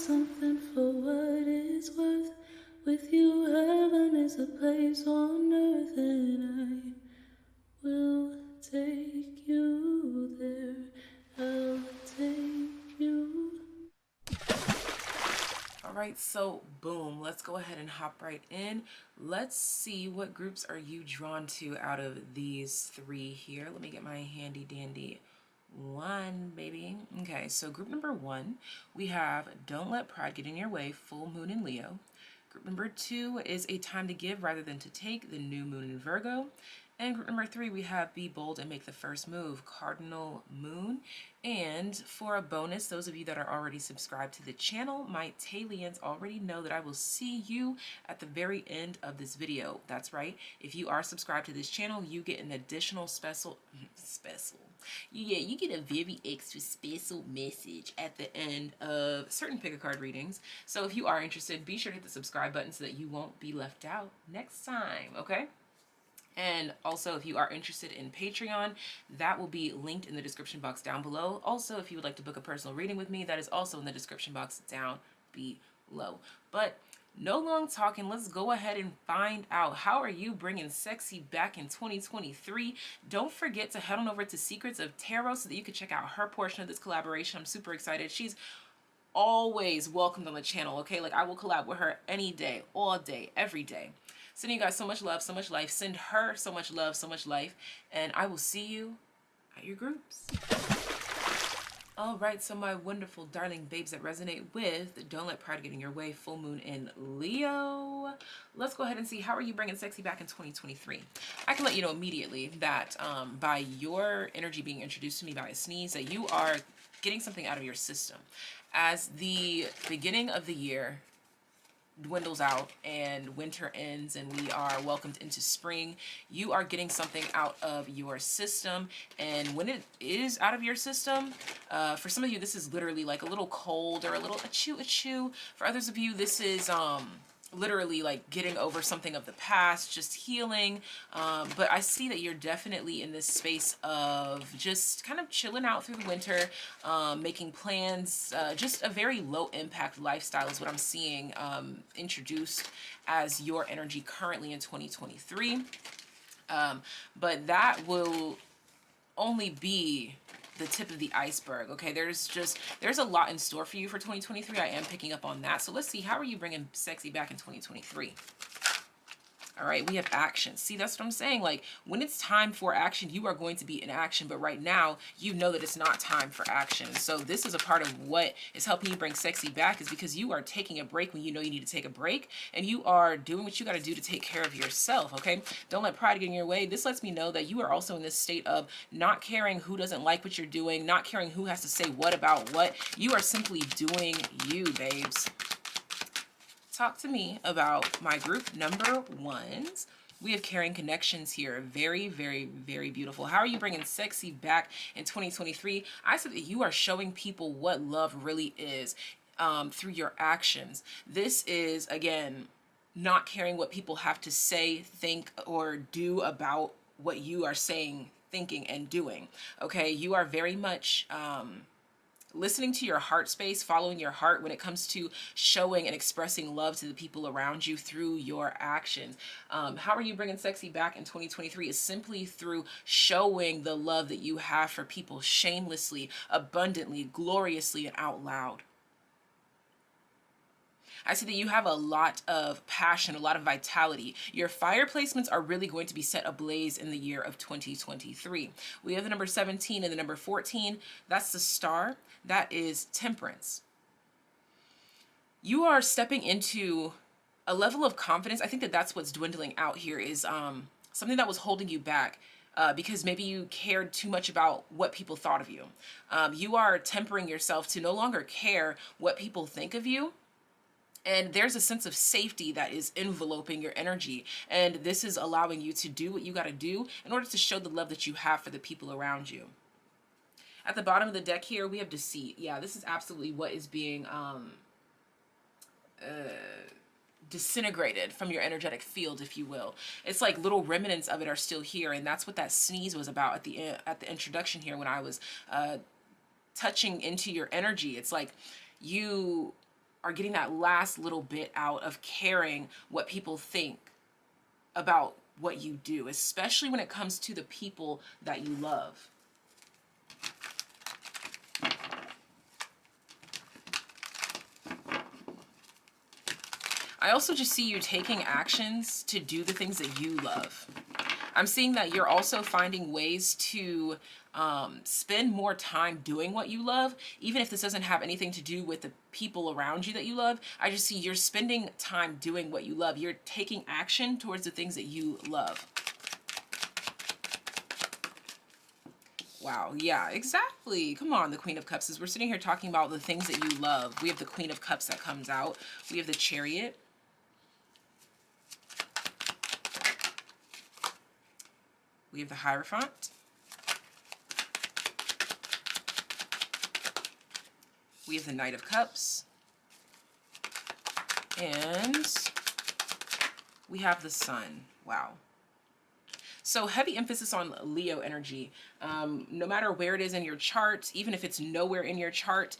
something for what it's worth. With you, heaven is a place on earth, and I will take you there. I'll take you. All right, so boom, let's go ahead and hop right in. Let's see, what groups are you drawn to out of these three here? Let me get my handy dandy one, baby. Okay, so group number one, we have Don't Let Pride Get in Your Way, full moon in Leo. Group number two is A Time to Give Rather Than to Take, the new moon in Virgo. And group number three, we have Be Bold and Make the First Move, Cardinal Moon. And for a bonus, those of you that are already subscribed to the channel, my TAYliens already know that I will see you at the very end of this video. That's right. If you are subscribed to this channel, you get an additional you get a very extra special message at the end of certain pick a card readings. So if you are interested, be sure to hit the subscribe button so that you won't be left out next time, okay? And also, if you are interested in Patreon, that will be linked in the description box down below. Also, if you would like to book a personal reading with me, that is also in the description box down below. But no long talking, let's go ahead and find out, how are you bringing sexy back in 2023? Don't forget to head on over to Secrets of Tarot so that you can check out her portion of this collaboration. I'm super excited. She's always welcomed on the channel, okay? Like, I will collab with her any day, all day, every day. Sending you guys so much love, so much life. Send her so much love, so much life. And I will see you at your groups. All right, so my wonderful, darling babes that resonate with Don't Let Pride Get in Your Way, full moon in Leo. Let's go ahead and see, how are you bringing sexy back in 2023? I can let you know immediately that by your energy being introduced to me by a sneeze, that you are getting something out of your system. As the beginning of the year dwindles out and winter ends and we are welcomed into spring, you are getting something out of your system. And when it is out of your system, for some of you, this is literally like a little cold or a little achoo. For others of you, this is literally like getting over something of the past, just healing. But I see that you're definitely in this space of just kind of chilling out through the winter, making plans, just a very low impact lifestyle is what I'm seeing introduced as your energy currently in 2023. But that will only be the tip of the iceberg, okay? There's a lot in store for you for 2023. I am picking up on that. So let's see, how are you bringing sexy back in 2023? All right, we have action. See, that's what I'm saying. Like, when it's time for action, you are going to be in action. But right now, you know that it's not time for action. So this is a part of what is helping you bring sexy back, is because you are taking a break when you know you need to take a break. And you are doing what you got to do to take care of yourself, okay? Don't let pride get in your way. This lets me know that you are also in this state of not caring who doesn't like what you're doing, not caring who has to say what about what. You are simply doing you, babes. Talk to me about my group number ones. We have Caring Connections here. Very, very, very beautiful. How are you bringing sexy back in 2023? I said that you are showing people what love really is through your actions. This is, again, not caring what people have to say, think, or do about what you are saying, thinking, and doing. Okay, you are very much listening to your heart space, following your heart when it comes to showing and expressing love to the people around you through your actions. How are you bringing sexy back in 2023 is simply through showing the love that you have for people shamelessly, abundantly, gloriously, and out loud. I see that you have a lot of passion, a lot of vitality. Your fire placements are really going to be set ablaze in the year of 2023. We have the number 17 and the number 14. That's the star. That is Temperance. You are stepping into a level of confidence. I think that that's what's dwindling out here, is something that was holding you back. Because maybe you cared too much about what people thought of you. You are tempering yourself to no longer care what people think of you. And there's a sense of safety that is enveloping your energy. And this is allowing you to do what you got to do in order to show the love that you have for the people around you. At the bottom of the deck here, we have Deceit. Yeah, this is absolutely what is being disintegrated from your energetic field, if you will. It's like little remnants of it are still here. And that's what that sneeze was about at the introduction here, when I was touching into your energy. It's like you are getting that last little bit out of caring what people think about what you do, especially when it comes to the people that you love. I also just see you taking actions to do the things that you love. I'm seeing that you're also finding ways to spend more time doing what you love, even if this doesn't have anything to do with the people around you that you love. I just see you're spending time doing what you love. You're taking action towards the things that you love. Wow, yeah, exactly. Come on, the Queen of Cups. As we're sitting here talking about the things that you love, we have the Queen of Cups that comes out. We have the Chariot. We have the Hierophant. We have the Knight of Cups. And we have the Sun. Wow. So heavy emphasis on Leo energy. No matter where it is in your chart, even if it's nowhere in your chart,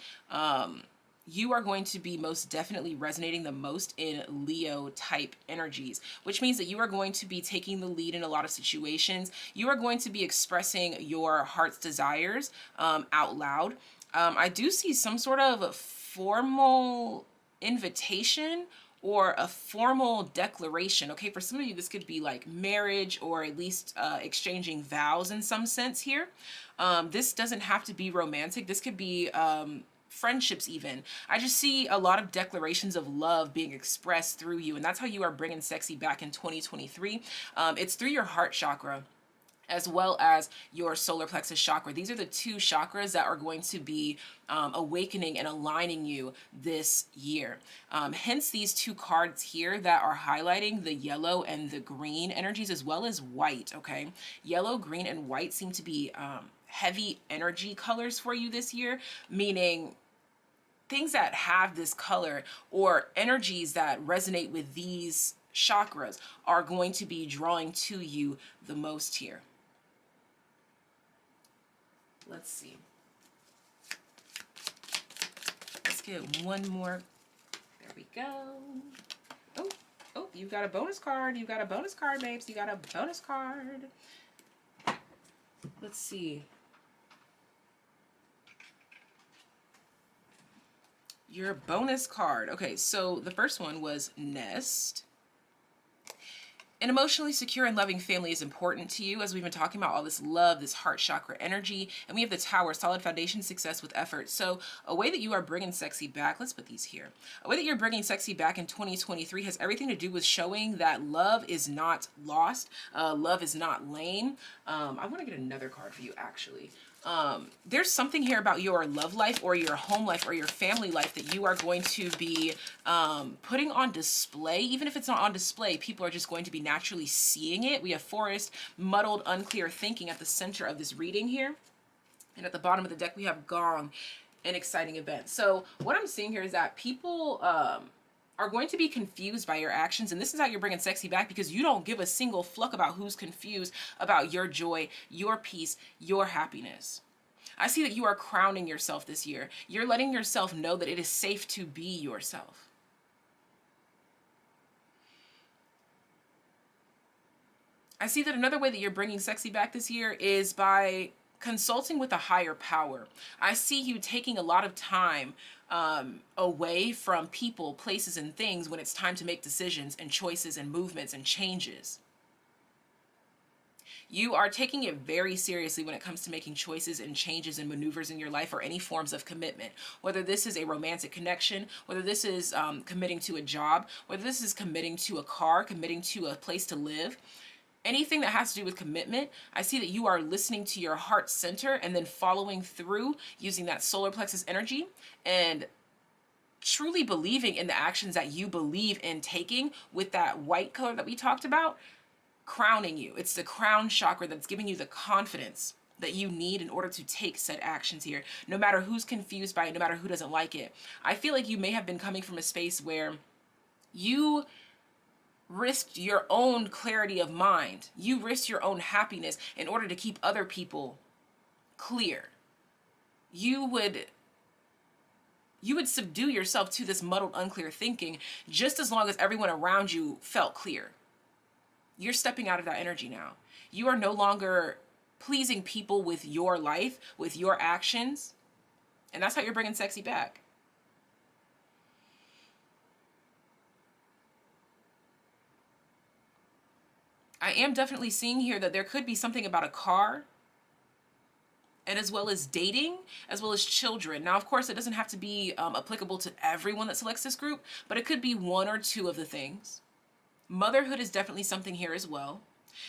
you are going to be most definitely resonating the most in Leo type energies, which means that you are going to be taking the lead in a lot of situations. You are going to be expressing your heart's desires out loud. I do see some sort of formal invitation or a formal declaration. Okay, for some of you, this could be like marriage or at least exchanging vows in some sense here. This doesn't have to be romantic. This could be friendships even. I just see a lot of declarations of love being expressed through you, and that's how you are bringing sexy back in 2023. It's through your heart chakra as well as your solar plexus chakra. These are the two chakras that are going to be awakening and aligning you this year. Hence these two cards here that are highlighting the yellow and the green energies as well as white, okay? Yellow, green, and white seem to be heavy energy colors for you this year, meaning things that have this color or energies that resonate with these chakras are going to be drawing to you the most here. Let's see. Let's get one more. There we go. Oh, you've got a bonus card. You've got a bonus card, babes. You got a bonus card. Let's see. Your bonus card. Okay, so the first one was Nest. An emotionally secure and loving family is important to you, as we've been talking about all this love, this heart chakra energy. And we have the Tower, solid foundation, success with effort. So a way that you are bringing sexy back, let's put these here. A way that you're bringing sexy back in 2023 has everything to do with showing that love is not lost. Love is not lame. I want to get another card for you, actually. There's something here about your love life or your home life or your family life that you are going to be putting on display. Even if it's not on display, people are just going to be naturally seeing it. We have Forest, muddled, unclear thinking at the center of this reading here. And at the bottom of the deck, we have Gong, an exciting event. So what I'm seeing here is that people are going to be confused by your actions, and this is how you're bringing sexy back, because you don't give a single fluck about who's confused about your joy, your peace, your happiness. I see that you are crowning yourself this year. You're letting yourself know that it is safe to be yourself. I see that another way that you're bringing sexy back this year is by consulting with a higher power. I see you taking a lot of time away from people, places, and things when it's time to make decisions and choices and movements and changes. You are taking it very seriously when it comes to making choices and changes and maneuvers in your life or any forms of commitment. Whether this is a romantic connection, whether this is committing to a job, whether this is committing to a car, committing to a place to live. Anything that has to do with commitment, I see that you are listening to your heart center and then following through using that solar plexus energy and truly believing in the actions that you believe in taking with that white color that we talked about, crowning you. It's the crown chakra that's giving you the confidence that you need in order to take said actions here, no matter who's confused by it, no matter who doesn't like it. I feel like you may have been coming from a space where you risked your own clarity of mind. You risked your own happiness in order to keep other people clear. You You would subdue yourself to this muddled, unclear thinking just as long as everyone around you felt clear. You're stepping out of that energy now. You are no longer pleasing people with your life, with your actions. And that's how you're bringing sexy back. I am definitely seeing here that there could be something about a car, and as well as dating, as well as children. Now, of course, it doesn't have to be applicable to everyone that selects this group, but it could be one or two of the things. Motherhood is definitely something here as well.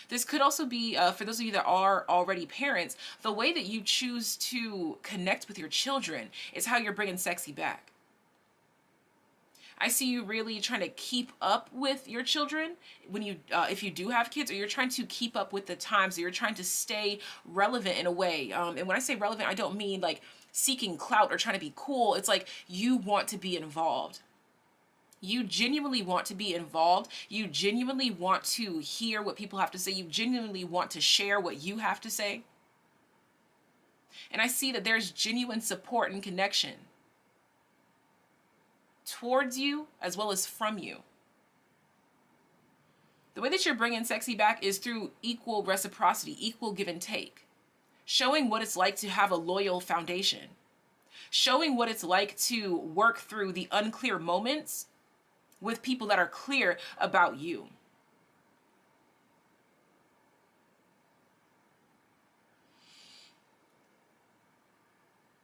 This could also be, for those of you that are already parents, the way that you choose to connect with your children is how you're bringing sexy back. I see you really trying to keep up with your children when you, if you do have kids, or you're trying to keep up with the times, or you're trying to stay relevant in a way. And when I say relevant, I don't mean like seeking clout or trying to be cool. It's like you want to be involved. You genuinely want to be involved. You genuinely want to hear what people have to say. You genuinely want to share what you have to say. And I see that there's genuine support and connection towards you as well as from you. The way that you're bringing sexy back is through equal reciprocity, equal give and take. Showing what it's like to have a loyal foundation. Showing what it's like to work through the unclear moments with people that are clear about you.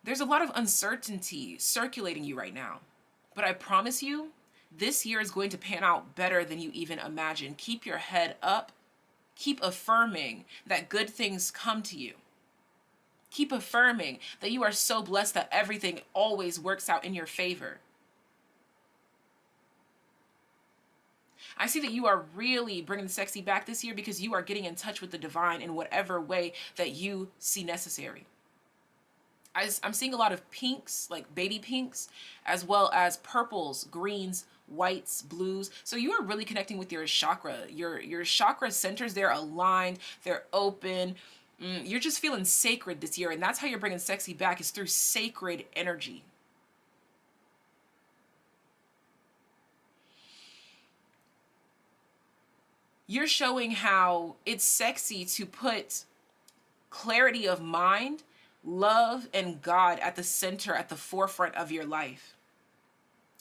There's a lot of uncertainty circulating you right now. But I promise you, this year is going to pan out better than you even imagine. Keep your head up. Keep affirming that good things come to you. Keep affirming that you are so blessed that everything always works out in your favor. I see that you are really bringing sexy back this year because you are getting in touch with the divine in whatever way that you see necessary. I'm seeing a lot of pinks, like baby pinks, as well as purples, greens, whites, blues. So you are really connecting with your chakra. Your chakra centers, they're aligned, they're open. You're just feeling sacred this year. And that's how you're bringing sexy back, is through sacred energy. You're showing how it's sexy to put clarity of mind, love, and God at the center, at the forefront of your life.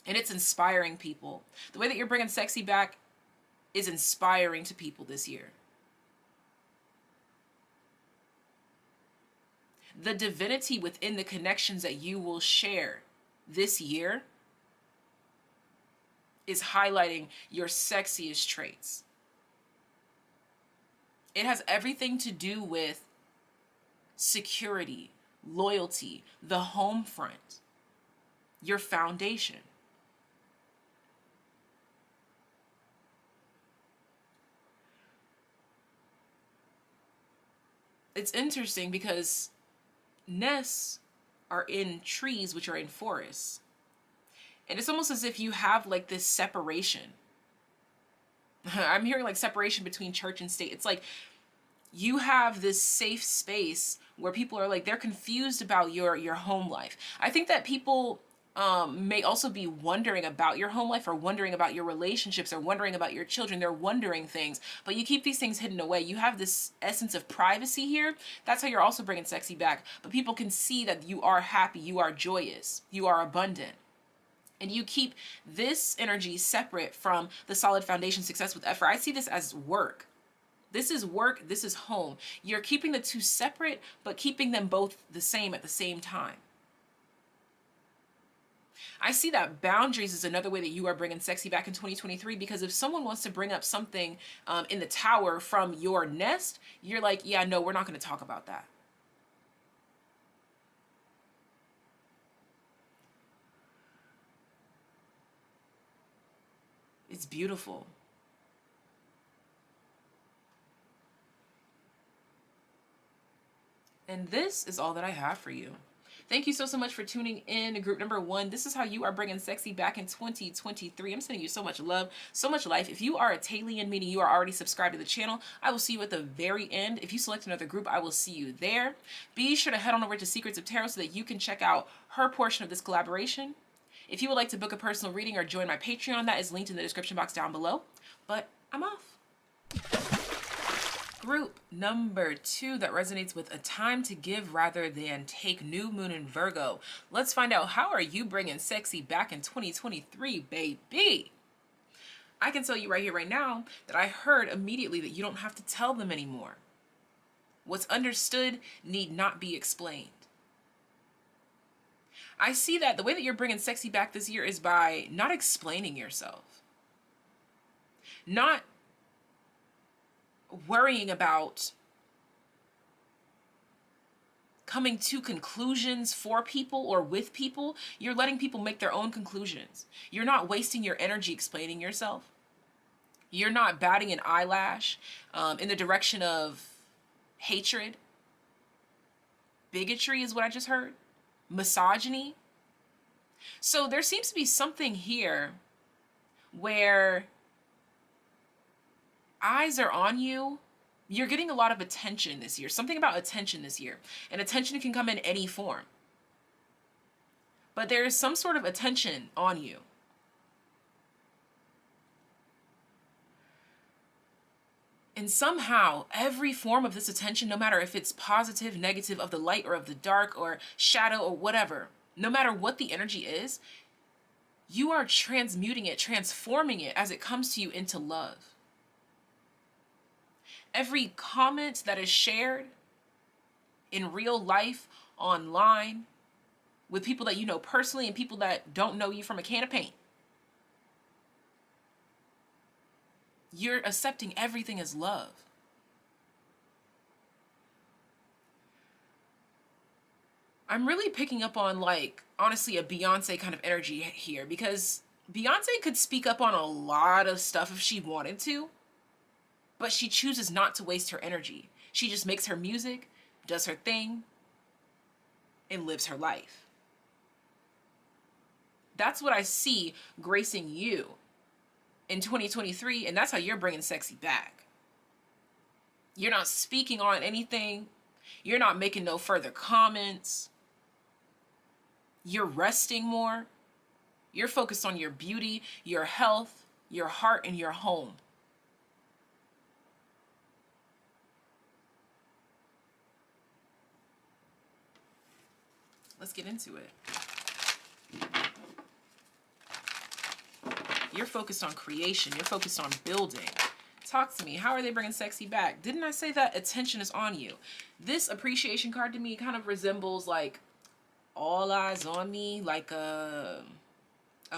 And it's inspiring people. The way that you're bringing sexy back is inspiring to people this year. The divinity within the connections that you will share this year is highlighting your sexiest traits. It has everything to do with security, loyalty, the home front, your foundation. It's interesting because nests are in trees, which are in forests. And it's almost as if you have like this separation. I'm hearing like separation between church and state. It's like you have this safe space where people are like, they're confused about your home life. I think that people may also be wondering about your home life, or wondering about your relationships, or wondering about your children. They're wondering things, but you keep these things hidden away. You have this essence of privacy here. That's how you're also bringing sexy back. But people can see that you are happy, you are joyous, you are abundant. And you keep this energy separate from the solid foundation, success with effort. I see this as work. This is work, this is home. You're keeping the two separate, but keeping them both the same at the same time. I see that boundaries is another way that you are bringing sexy back in 2023, because if someone wants to bring up something in the tower from your nest, you're like, yeah, no, we're not going to talk about that. It's beautiful. And this is all that I have for you. Thank you so much for tuning in to group number 1. This is how you are bringing sexy back in 2023. I'm sending you so much love, so much life. If you are a TAYlien, meaning you are already subscribed to the channel, I will see you at the very end. If you select another group, I will see you there. Be sure to head on over to Secrets of Tarot so that you can check out her portion of this collaboration. If you would like to book a personal reading or join my Patreon, that is linked in the description box down below. But I'm off. Group number 2 that resonates with a time to give rather than take, new moon in Virgo. Let's find out, how are you bringing sexy back in 2023, baby? I can tell you right here, right now, that I heard immediately that you don't have to tell them anymore. What's understood need not be explained. I see that the way that you're bringing sexy back this year is by not explaining yourself. Not worrying about coming to conclusions for people or with people. You're letting people make their own conclusions. You're not wasting your energy explaining yourself. You're not batting an eyelash in the direction of hatred. Bigotry is what I just heard. Misogyny. So there seems to be something here where eyes are on you. You're getting a lot of attention this year. Something about attention this year. And attention can come in any form. But there is some sort of attention on you. And somehow, every form of this attention, no matter if it's positive, negative, of the light or of the dark or shadow or whatever, no matter what the energy is, you are transmuting it, transforming it as it comes to you into love. Every comment that is shared in real life, online, with people that you know personally and people that don't know you from a can of paint, you're accepting everything as love. I'm really picking up on, like, honestly, a Beyonce kind of energy here, because Beyonce could speak up on a lot of stuff if she wanted to, but she chooses not to waste her energy. She just makes her music, does her thing, and lives her life. That's what I see gracing you in 2023, and that's how you're bringing sexy back. You're not speaking on anything. You're not making no further comments. You're resting more. You're focused on your beauty, your health, your heart, and your home. Let's get into it. You're focused on creation. You're focused on building. Talk to me. How are they bringing sexy back? Didn't I say that attention is on you? This appreciation card to me kind of resembles like all eyes on me, like a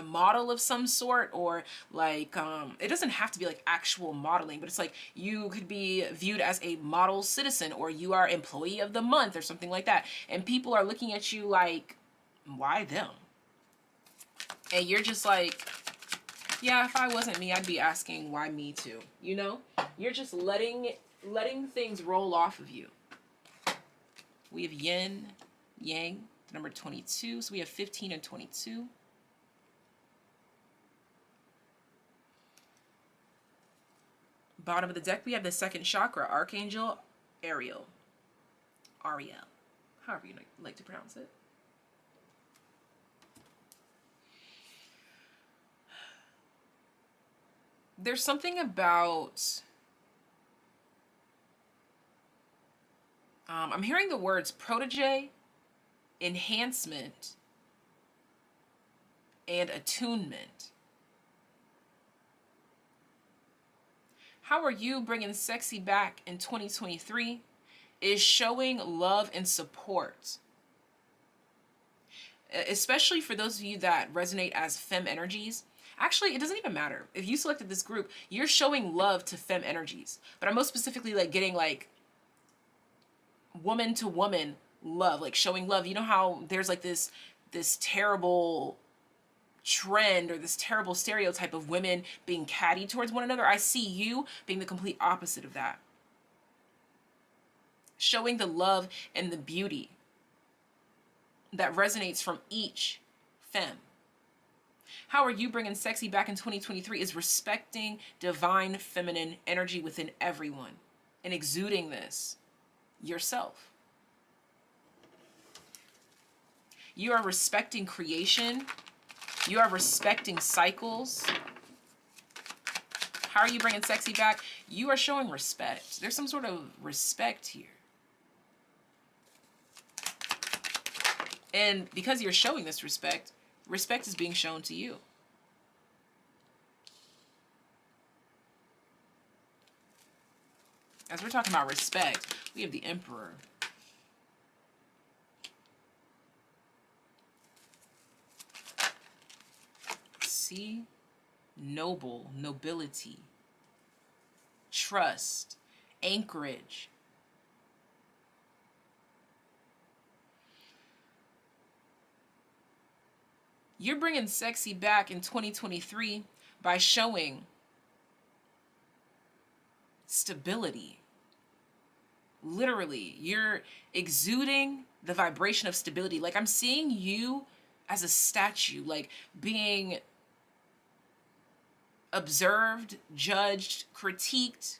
model of some sort, or like it doesn't have to be like actual modeling, but it's like you could be viewed as a model citizen, or you are employee of the month or something like that, and people are looking at you like, why them? And you're just like, yeah, if I wasn't me, I'd be asking why me too, you know? You're just letting things roll off of you. We have yin, yang, the number 22, so we have 15 and 22. Bottom of the deck, we have the second chakra, Archangel Ariel. However you like to pronounce it. There's something about, I'm hearing the words protege, enhancement, and attunement. How are you bringing sexy back in 2023 is showing love and support. Especially for those of you that resonate as femme energies. Actually, it doesn't even matter. If you selected this group, you're showing love to femme energies. But I'm most specifically like getting like woman to woman love, like showing love. You know how there's like this terrible trend or this terrible stereotype of women being catty towards one another? I see you being the complete opposite of that. Showing the love and the beauty that resonates from each femme. How are you bringing sexy back in 2023 is respecting divine feminine energy within everyone and exuding this yourself. You are respecting creation You are respecting cycles. How are you bringing sexy back? You are showing respect. There's some sort of respect here. And because you're showing this respect, respect is being shown to you. As we're talking about respect, we have the Emperor. See? Noble, nobility, trust, anchorage. You're bringing sexy back in 2023 by showing stability. Literally, you're exuding the vibration of stability. Like, I'm seeing you as a statue, like being observed, judged, critiqued,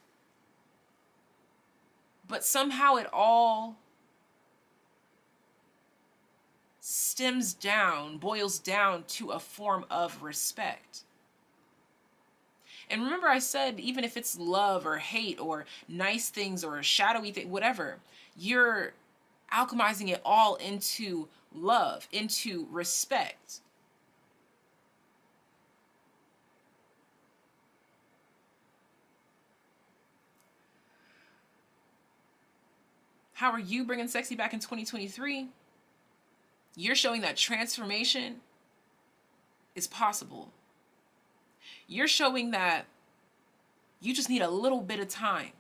but somehow it all stems down, boils down to a form of respect. And remember, I said, even if it's love or hate or nice things or shadowy thing, whatever, you're alchemizing it all into love, into respect. How are you bringing sexy back in 2023? You're showing that transformation is possible. You're showing that you just need a little bit of time.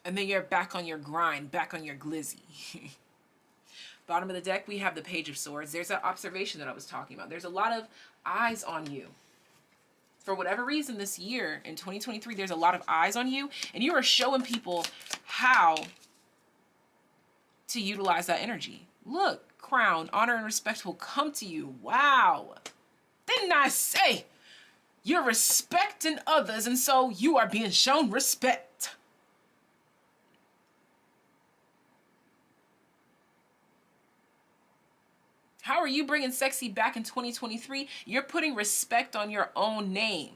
And then you're back on your grind, back on your glizzy. Bottom of the deck, we have the Page of Swords. There's that observation that I was talking about. There's a lot of eyes on you. For whatever reason this year, in 2023, there's a lot of eyes on you. And you are showing people how to utilize that energy. Look, crown, honor, and respect will come to you. Wow. Didn't I say you're respecting others, and so you are being shown respect? How are you bringing sexy back in 2023? You're putting respect on your own name.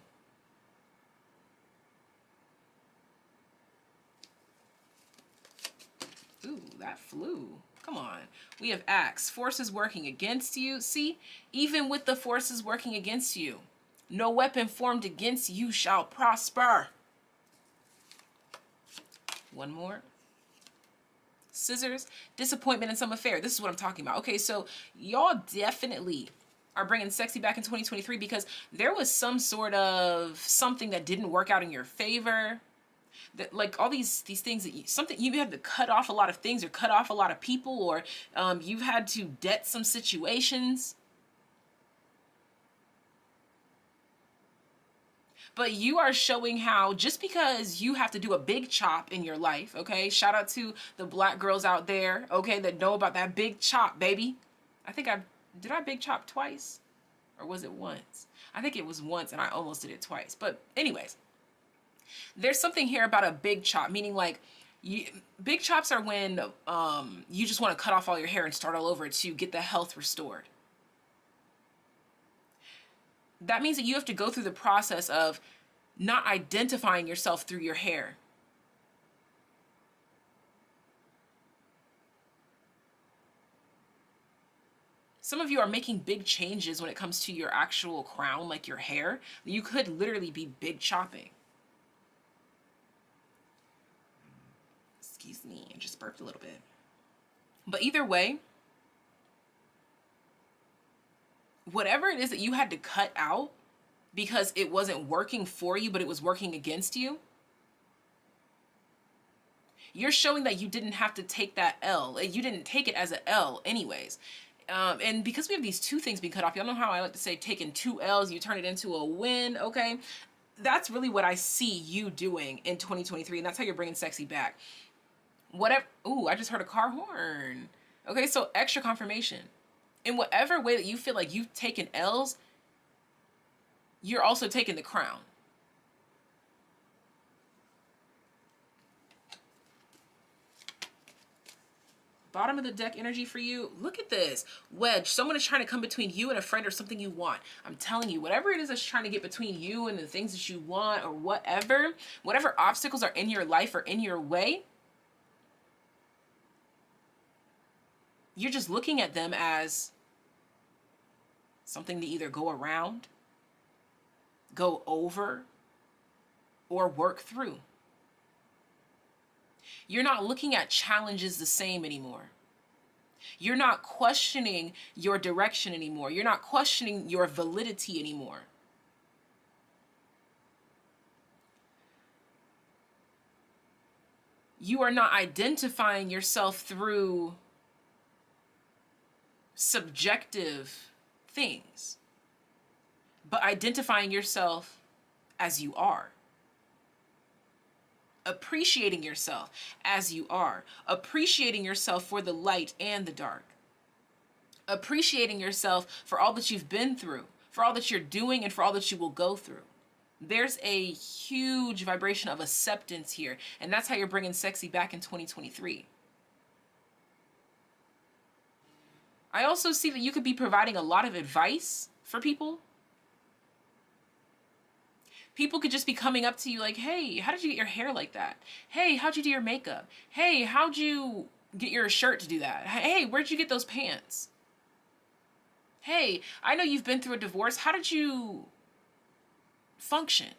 Ooh, that flew. Come on. We have Axe. Forces working against you. See, even with the forces working against you, no weapon formed against you shall prosper. One more. Scissors, disappointment in some affair. This is what I'm talking about. Okay, so y'all definitely are bringing sexy back in 2023 because there was some sort of something that didn't work out in your favor. That, like, all these things that you had to cut off a lot of things or cut off a lot of people, or you've had to debt some situations. But you are showing how just because you have to do a big chop in your life, okay? Shout out to the black girls out there, okay, that know about that big chop, baby. I think did I big chop twice? Or was it once? I think it was once and I almost did it twice. But anyways, there's something here about a big chop, meaning like big chops are when you just want to cut off all your hair and start all over to get the health restored. That means that you have to go through the process of not identifying yourself through your hair. Some of you are making big changes when it comes to your actual crown, like your hair. You could literally be big chopping. Excuse me, I just burped a little bit. But either way, whatever it is that you had to cut out because it wasn't working for you, but it was working against you, you're showing that you didn't have to take that L. You didn't take it as an L anyways. And because we have these two things being cut off, y'all know how I like to say taking two L's, you turn it into a win, okay? That's really what I see you doing in 2023, and that's how you're bringing sexy back. Whatever, ooh, I just heard a car horn. Okay, so extra confirmation. In whatever way that you feel like you've taken L's, you're also taking the crown. Bottom of the deck energy for you. Look at this. Wedge. Someone is trying to come between you and a friend or something you want. I'm telling you, whatever it is that's trying to get between you and the things that you want or whatever obstacles are in your life or in your way, you're just looking at them as something to either go around, go over, or work through. You're not looking at challenges the same anymore. You're not questioning your direction anymore. You're not questioning your validity anymore. You are not identifying yourself through subjective things, but identifying yourself as you are. Appreciating yourself as you are. Appreciating yourself for the light and the dark. Appreciating yourself for all that you've been through, for all that you're doing, and for all that you will go through. There's a huge vibration of acceptance here, and that's how you're bringing sexy back in 2023. I also see that you could be providing a lot of advice for people. People could just be coming up to you like, hey, how did you get your hair like that? Hey, how'd you do your makeup? Hey, how'd you get your shirt to do that? Hey, where'd you get those pants? Hey, I know you've been through a divorce. How did you function?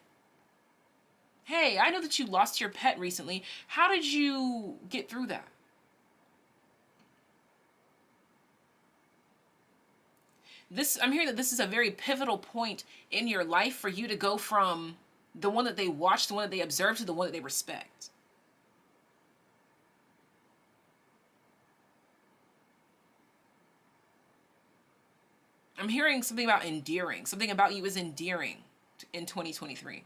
Hey, I know that you lost your pet recently. How did you get through that? I'm hearing that this is a very pivotal point in your life for you to go from the one that they watch, the one that they observe, to the one that they respect. I'm hearing something about endearing. Something about you is endearing in 2023.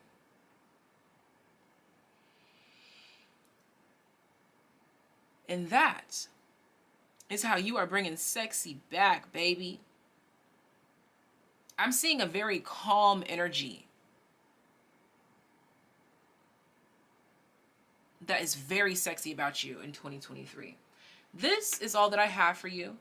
And that is how you are bringing sexy back, baby. I'm seeing a very calm energy that is very sexy about you in 2023. This is all that I have for you.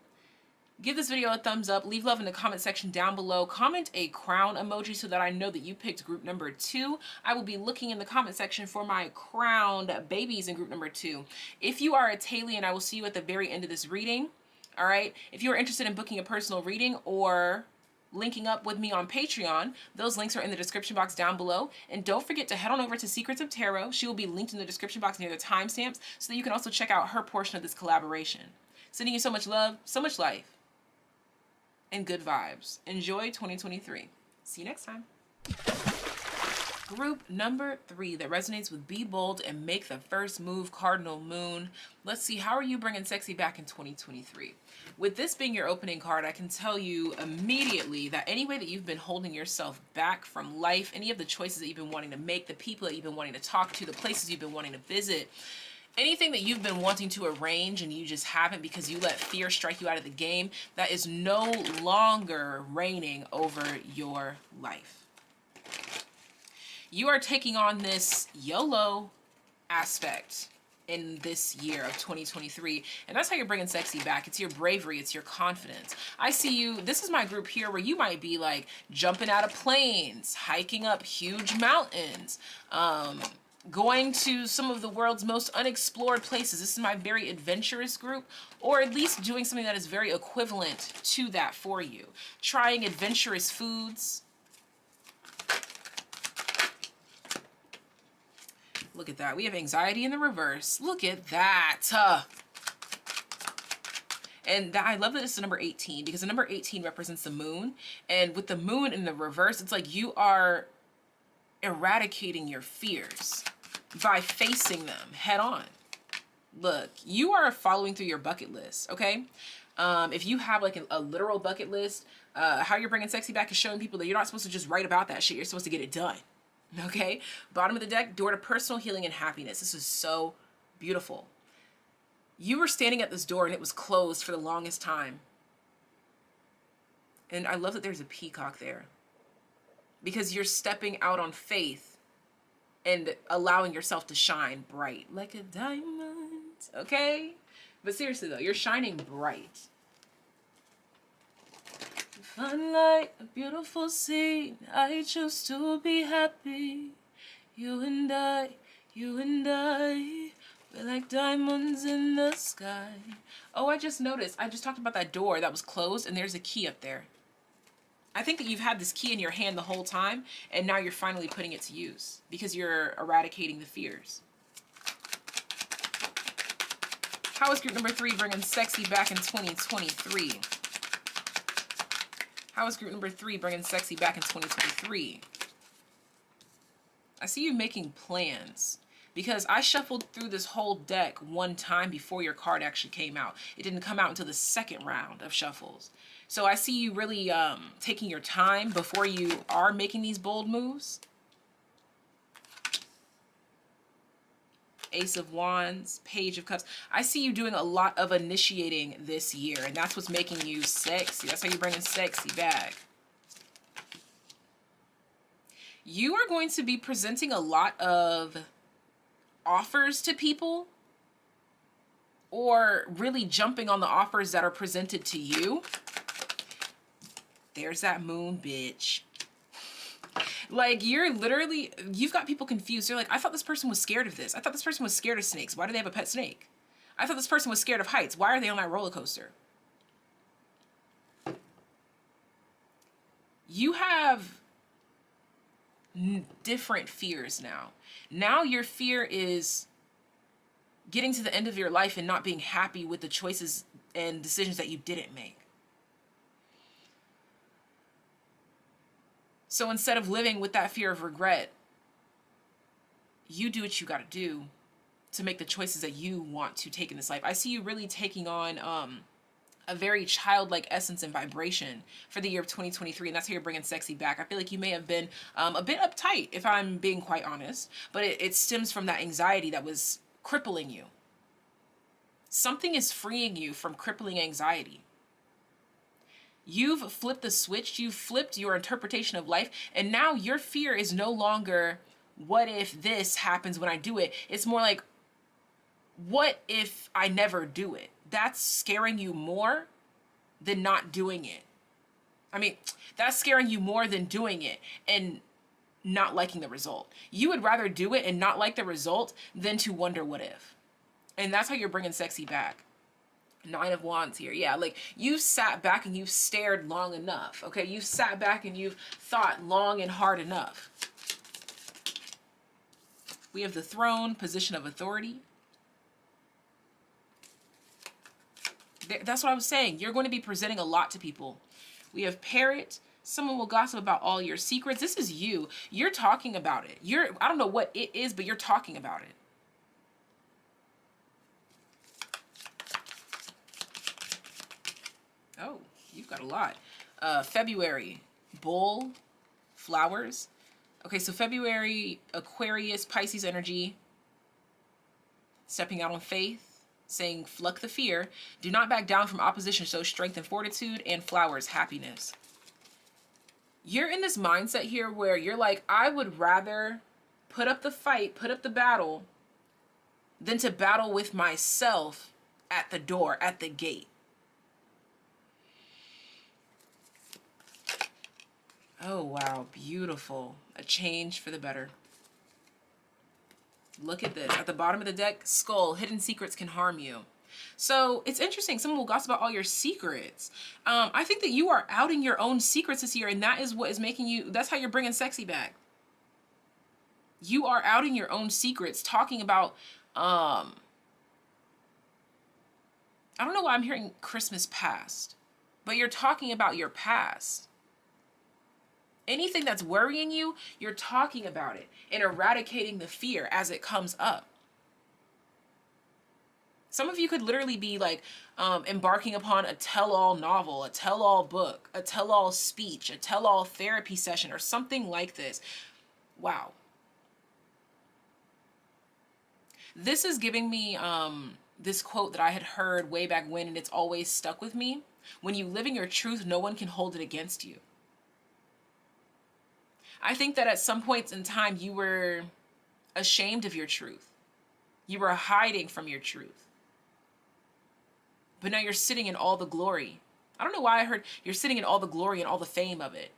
Give this video a thumbs up. Leave love in the comment section down below. Comment a crown emoji so that I know that you picked group number 2. I will be looking in the comment section for my crowned babies in group number 2. If you are a TAYlien, I will see you at the very end of this reading. All right. If you are interested in booking a personal reading or linking up with me on Patreon, those links are in the description box down below. And don't forget to head on over to Secrets of Tarot. She will be linked in the description box near the timestamps so that you can also check out her portion of this collaboration. Sending you so much love, so much life, and good vibes. Enjoy 2023. See you next time. Group number 3 that resonates with Be Bold and Make the First Move, Cardinal Moon. Let's see, how are you bringing sexy back in 2023? With this being your opening card, I can tell you immediately that any way that you've been holding yourself back from life, any of the choices that you've been wanting to make, the people that you've been wanting to talk to, the places you've been wanting to visit, anything that you've been wanting to arrange and you just haven't because you let fear strike you out of the game, that is no longer reigning over your life. You are taking on this YOLO aspect in this year of 2023, and that's how you're bringing sexy back. It's your bravery, it's your confidence. I see you, this is my group here where you might be like jumping out of planes, hiking up huge mountains, going to some of the world's most unexplored places. This is my very adventurous group, or at least doing something that is very equivalent to that for you. Trying adventurous foods. Look at that. We have anxiety in the reverse. Look at that. And I love that it's the number 18 because the number 18 represents the moon. And with the moon in the reverse, it's like you are eradicating your fears by facing them head on. Look, you are following through your bucket list, okay? If you have like a literal bucket list, how you're bringing sexy back is showing people that you're not supposed to just write about that shit. You're supposed to get it done, okay? Bottom of the deck, door to personal healing and happiness. This is so beautiful. You were standing at this door and it was closed for the longest time. And I love that there's a peacock there because you're stepping out on faith and allowing yourself to shine bright like a diamond, okay? But seriously though, you're shining bright. Fun like a beautiful scene, I choose to be happy. You and I, we're like diamonds in the sky. Oh, I just noticed, I just talked about that door that was closed and there's a key up there. I think that you've had this key in your hand the whole time, and now you're finally putting it to use because you're eradicating the fears. How is group number 3 bringing sexy back in 2023? How is group number 3 bringing sexy back in 2023? I see you making plans because I shuffled through this whole deck one time before your card actually came out. It didn't come out until the second round of shuffles. So I see you really taking your time before you are making these bold moves. Ace of Wands, Page of Cups. I see you doing a lot of initiating this year, and that's what's making you sexy. That's how you're bringing sexy back. You are going to be presenting a lot of offers to people, or really jumping on the offers that are presented to you. There's that moon, bitch. Like, you're literally, you've got people confused. They're like, I thought this person was scared of this. I thought this person was scared of snakes. Why do they have a pet snake? I thought this person was scared of heights. Why are they on that roller coaster? You have different fears now. Now your fear is getting to the end of your life and not being happy with the choices and decisions that you didn't make. So instead of living with that fear of regret, you do what you got to do to make the choices that you want to take in this life. I see you really taking on a very childlike essence and vibration for the year of 2023, and that's how you're bringing sexy back. I feel like you may have been a bit uptight, if I'm being quite honest, but it stems from that anxiety that was crippling you. Something is freeing you from crippling anxiety. You've flipped the switch, you've flipped your interpretation of life, and now your fear is no longer, what if this happens when I do it? It's more like, what if I never do it? That's scaring you more than not doing it. I mean, that's scaring you more than doing it and not liking the result. You would rather do it and not like the result than to wonder what if. And that's how you're bringing sexy back. 9 of Wands here. Yeah, like you've sat back and you've stared long enough. Okay, you've sat back and you've thought long and hard enough. We have the Throne, position of authority. That's what I was saying. You're going to be presenting a lot to people. We have Parrot. Someone will gossip about all your secrets. This is you. You're talking about it. I don't know what it is, but you're talking about it. Oh, you've got a lot. February, Bull, Flowers. Okay, so February, Aquarius, Pisces energy. Stepping out on faith, saying, "Pluck the fear. Do not back down from opposition. Show strength and fortitude." And Flowers, happiness. You're in this mindset here where you're like, I would rather put up the fight, put up the battle, than to battle with myself at the door, at the gate. Oh, wow. Beautiful. A change for the better. Look at this. At the bottom of the deck, Skull. Hidden secrets can harm you. So it's interesting. Someone will gossip about all your secrets. I think that you are outing your own secrets this year, and that is what is making you, that's how you're bringing sexy back. You are outing your own secrets, talking about, I don't know why I'm hearing Christmas past, but you're talking about your past. Anything that's worrying you, you're talking about it and eradicating the fear as it comes up. Some of you could literally be like embarking upon a tell-all novel, a tell-all book, a tell-all speech, a tell-all therapy session, or something like this. Wow. This is giving me this quote that I had heard way back when, and it's always stuck with me. When you live in your truth, no one can hold it against you. I think that at some points in time, you were ashamed of your truth. You were hiding from your truth. but now you're sitting in all the glory. I don't know why I heard you're sitting in all the glory and all the fame of it.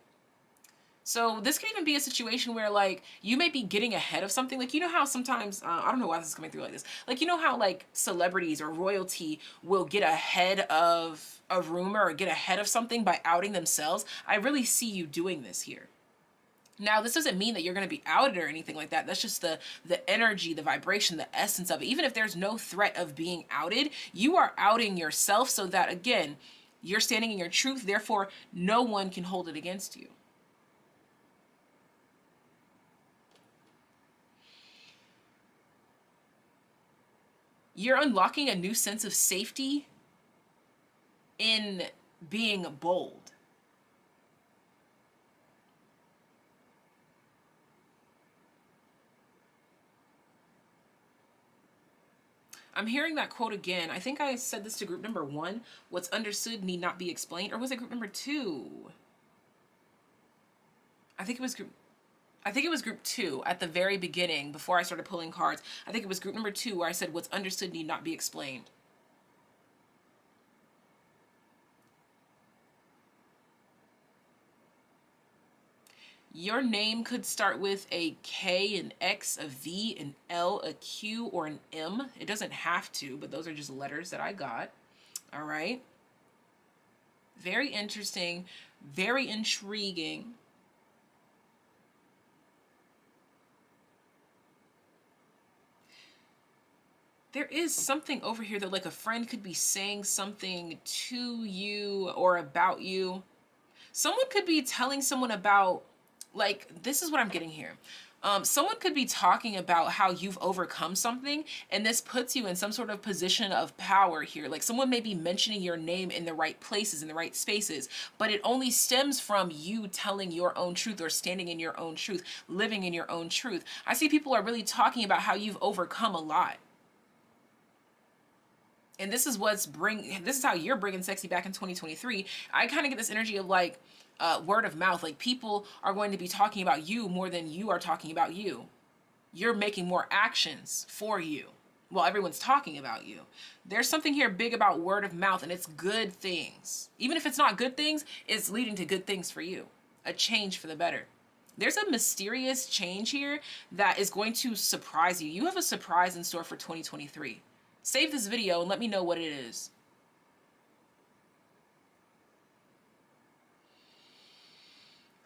So this could even be a situation where like you may be getting ahead of something. Like, you know how sometimes, I don't know why this is coming through like this. Like, you know how like celebrities or royalty will get ahead of a rumor or get ahead of something by outing themselves? I really see you doing this here. Now, this doesn't mean that you're going to be outed or anything like that. That's just the energy, the vibration, the essence of it. Even if there's no threat of being outed, you are outing yourself so that, again, you're standing in your truth. Therefore, no one can hold it against you. You're unlocking a new sense of safety in being bold. I'm hearing that quote again. I think I said this to group number 1. What's understood need not be explained. Or was it group number 2? I think it was group 2 at the very beginning before I started pulling cards. I think it was group number 2 where I said what's understood need not be explained. Your name could start with a K, an X, a V, an L, a Q, or an M. It doesn't have to, but those are just letters that I got. All right. Very interesting, very intriguing. There is something over here that like a friend could be saying something to you or about you. Someone could be telling someone about, like, this is what I'm getting here. Someone could be talking about how you've overcome something, and this puts you in some sort of position of power here. Like, someone may be mentioning your name in the right places, in the right spaces, but it only stems from you telling your own truth or standing in your own truth, living in your own truth. I see people are really talking about how you've overcome a lot. And this is this is how you're bringing sexy back in 2023. I kind of get this energy of like word of mouth. Like, people are going to be talking about you more than you are talking about you. You're making more actions for you while everyone's talking about you. There's something here big about word of mouth, and it's good things. Even if it's not good things, it's leading to good things for you. A change for the better. There's a mysterious change here that is going to surprise you. You have a surprise in store for 2023. Save this video and let me know what it is.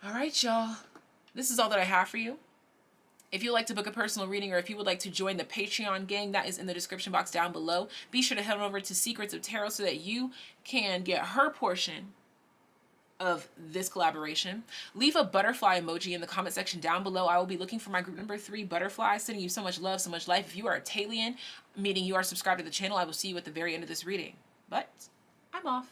All right, y'all. This is all that I have for you. If you'd like to book a personal reading, or if you would like to join the Patreon gang, that is in the description box down below. Be sure to head on over to Secrets of Tarot so that you can get her portion of this collaboration. Leave a butterfly emoji in the comment section down below. I will be looking for my group number 3 butterfly, sending you so much love, so much life. If you are a TAYlien, meaning you are subscribed to the channel, I will see you at the very end of this reading. But I'm off.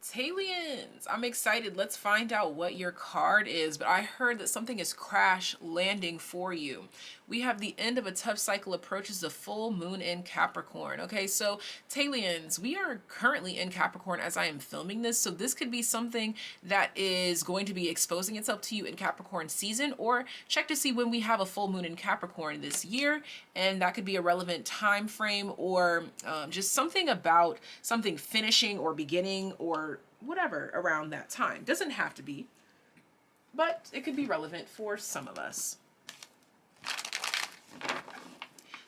TAYliens, I'm excited. Let's find out what your card is. But I heard that something is crash landing for you. We have the end of a tough cycle approaches the full moon in Capricorn. Okay, so TAYliens, we are currently in Capricorn as I am filming this. So this could be something that is going to be exposing itself to you in Capricorn season, or check to see when we have a full moon in Capricorn this year. And that could be a relevant time frame, or just something about something finishing or beginning or whatever around that time. Doesn't have to be, but it could be relevant for some of us.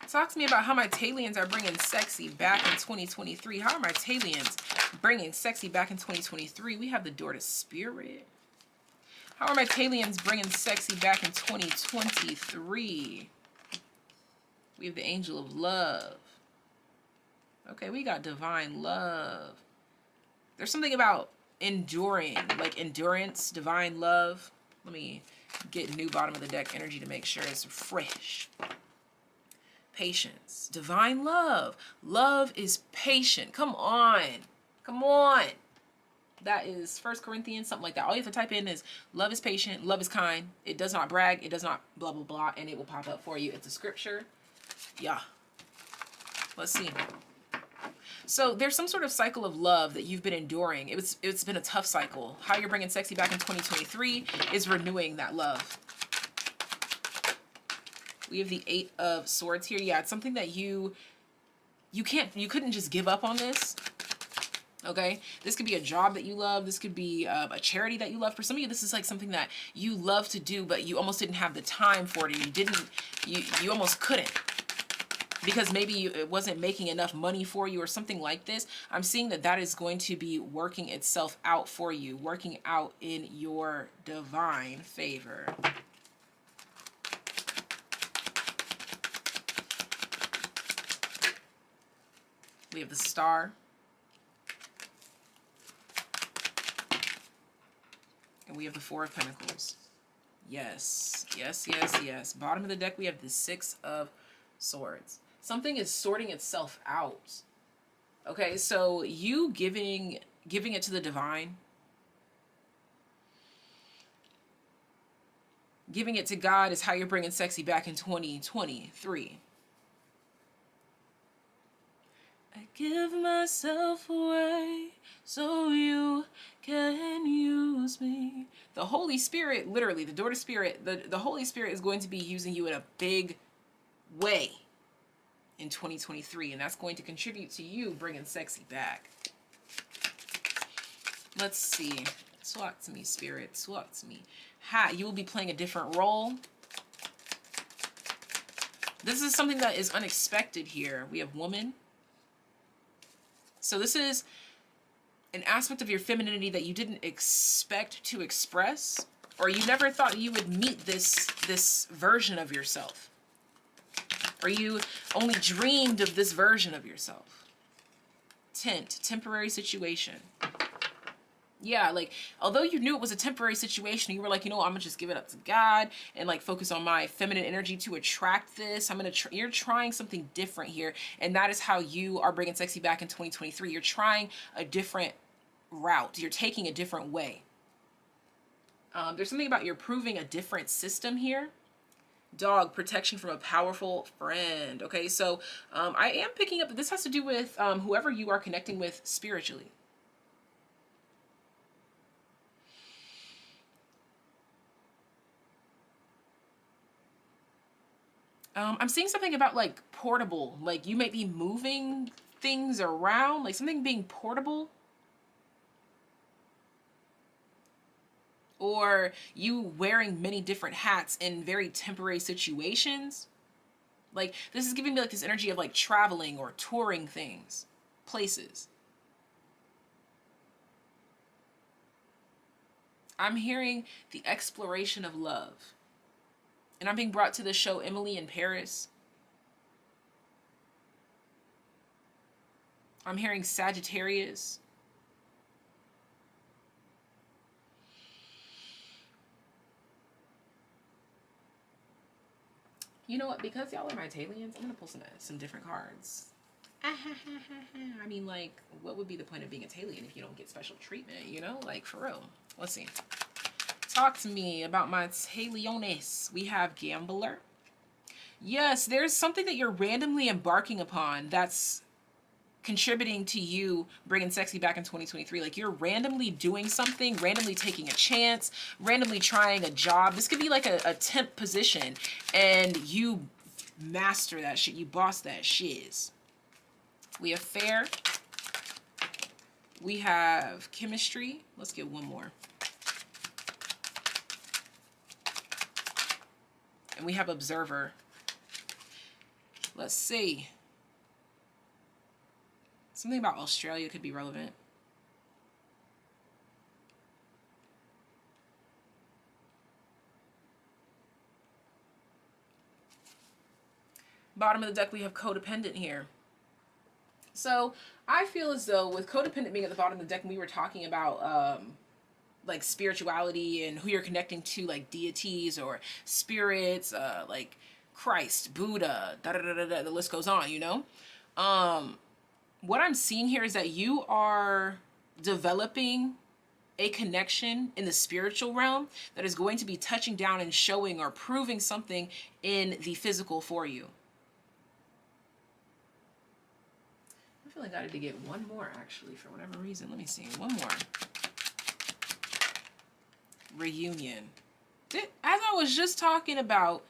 Talk to me about how my TAYliens are bringing sexy back in 2023. How are my TAYliens bringing sexy back in 2023? We have the door to spirit. How are my TAYliens bringing sexy back in 2023? We have the angel of love. Okay, we got divine love. There's something about enduring, like endurance, divine love. Let me get new bottom of the deck energy to make sure it's fresh. Patience, divine love. Love is patient. Come on. Come on. That is 1 Corinthians, something like that. All you have to type in is love is patient, love is kind. It does not brag, it does not blah, blah, blah, and it will pop up for you. It's a scripture. Yeah. Let's see. So there's some sort of cycle of love that you've been enduring. It's been a tough cycle. How you're bringing sexy back in 2023 is renewing that love. We have the 8 of Swords here. Yeah, it's something that you you couldn't just give up on this. Okay, this could be a job that you love. This could be a charity that you love. For some of you, this is like something that you love to do, but you almost didn't have the time for it. You almost couldn't, because maybe it wasn't making enough money for you or something like this. I'm seeing that that is going to be working itself out for you, working out in your divine favor. We have the Star. And we have the Four of Pentacles. Yes, yes, yes, yes. Bottom of the deck, we have the Six of Swords. Something is sorting itself out. Okay, so you giving it to the divine, giving it to God is how you're bringing sexy back in 2023. I give myself away so you can use me. The Holy Spirit, literally, the door to Spirit, the Holy Spirit is going to be using you in a big way in 2023, and that's going to contribute to you bringing sexy back. Let's see. Talk to me, Spirit. Talk to me. You will be playing a different role. This is something that is unexpected here. We have Woman. So this is an aspect of your femininity that you didn't expect to express, or you never thought you would meet this version of yourself, or you only dreamed of this version of yourself. Temporary situation. Yeah, like, although you knew it was a temporary situation, you were like, you know what, I'm gonna just give it up to God and like focus on my feminine energy to attract this. You're trying something different here, and that is how you are bringing sexy back in 2023. You're trying a different route. You're taking a different way. There's something about you're proving a different system here. Dog, protection from a powerful friend. Okay, so I am picking up that this has to do with whoever you are connecting with spiritually. I'm seeing something about like portable, like you might be moving things around, like something being portable. Or you wearing many different hats in very temporary situations. Like this is giving me like this energy of like traveling or touring things, places. I'm hearing the exploration of love. And I'm being brought to the show Emily in Paris. I'm hearing Sagittarius. You know what? Because y'all are my TAYliens, I'm going to pull some different cards. I mean, like, what would be the point of being a TAYlien if you don't get special treatment, you know? Like, for real. Let's see. Talk to me about my TAYliones. We have Gambler. Yes, there's something that you're randomly embarking upon that's contributing to you bringing sexy back in 2023. Like you're randomly doing something, randomly taking a chance, randomly trying a job. This could be like a temp position, and you master that shit. You boss that shiz. We have Fair. We have Chemistry. Let's get one more. And we have Observer. Let's see. Something about Australia could be relevant. Bottom of the deck, we have Codependent here. So I feel as though with Codependent being at the bottom of the deck, and we were talking about like spirituality and who you're connecting to, like deities or spirits, like Christ, Buddha, the list goes on, you know? What I'm seeing here is that you are developing a connection in the spiritual realm that is going to be touching down and showing or proving something in the physical for you. I feel like I had to get one more, actually, for whatever reason. Let me see. One more. Reunion. As I was just talking about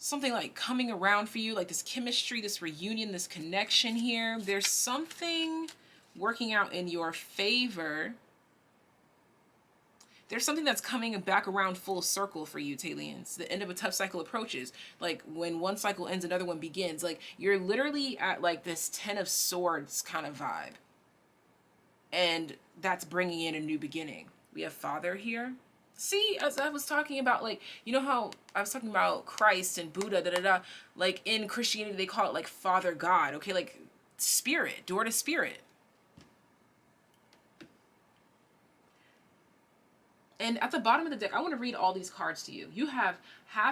something like coming around for you, like this chemistry, this reunion, this connection here. There's something working out in your favor. There's something that's coming back around full circle for you, TAYliens. The end of a tough cycle approaches. Like when one cycle ends, another one begins. Like you're literally at like this 10 of Swords kind of vibe. And that's bringing in a new beginning. We have Father here. See, as I was talking about, like, you know how I was talking about Christ and Buddha, like in Christianity, they call it like Father God, okay? Like spirit, door to spirit. And at the bottom of the deck, I want to read all these cards to you. You have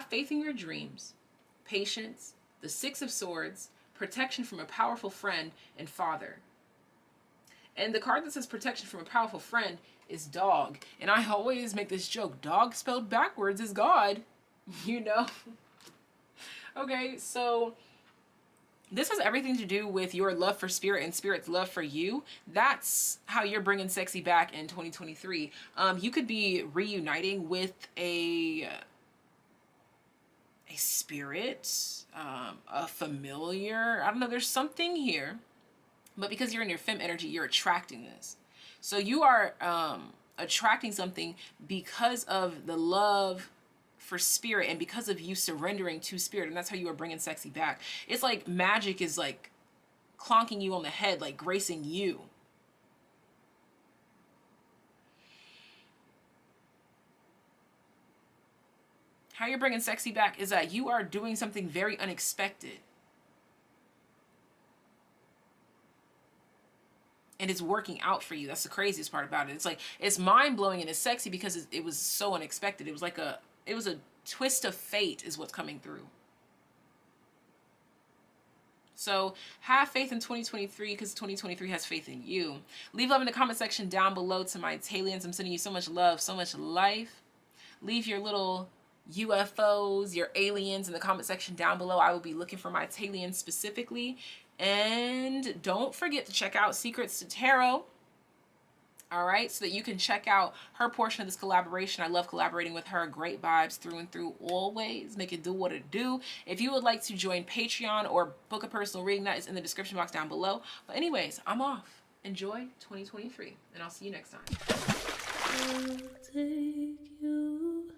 faith in your dreams, patience, the 6 of Swords, protection from a powerful friend, and Father. And the card that says protection from a powerful friend is Dog. And I always make this joke, dog spelled backwards is God, you know? Okay, so this has everything to do with your love for spirit and spirit's love for you. That's how you're bringing sexy back in 2023. You could be reuniting with a spirit, a familiar. I don't know, there's something here. But because you're in your femme energy, you're attracting this. So you are attracting something because of the love for spirit and because of you surrendering to spirit. And that's how you are bringing sexy back. It's like magic is like clonking you on the head, like gracing you. How you're bringing sexy back is that you are doing something very unexpected. And it's working out for you. That's the craziest part about it. It's like, it's mind-blowing and it's sexy because it was so unexpected. It was like a twist of fate is what's coming through. So have faith in 2023 because 2023 has faith in you. Leave love in the comment section down below to my TAYliens. I'm sending you so much love, so much life. Leave your little UFOs, your aliens in the comment section down below. I will be looking for my TAYliens specifically. And don't forget to check out Secrets to Tarot. All right, so that you can check out her portion of this collaboration. I love collaborating with her. Great vibes through and through always. Make it do what it do. If you would like to join Patreon or book a personal reading, that is in the description box down below. But anyways, I'm off. Enjoy 2023, and I'll see you next time. I'll take you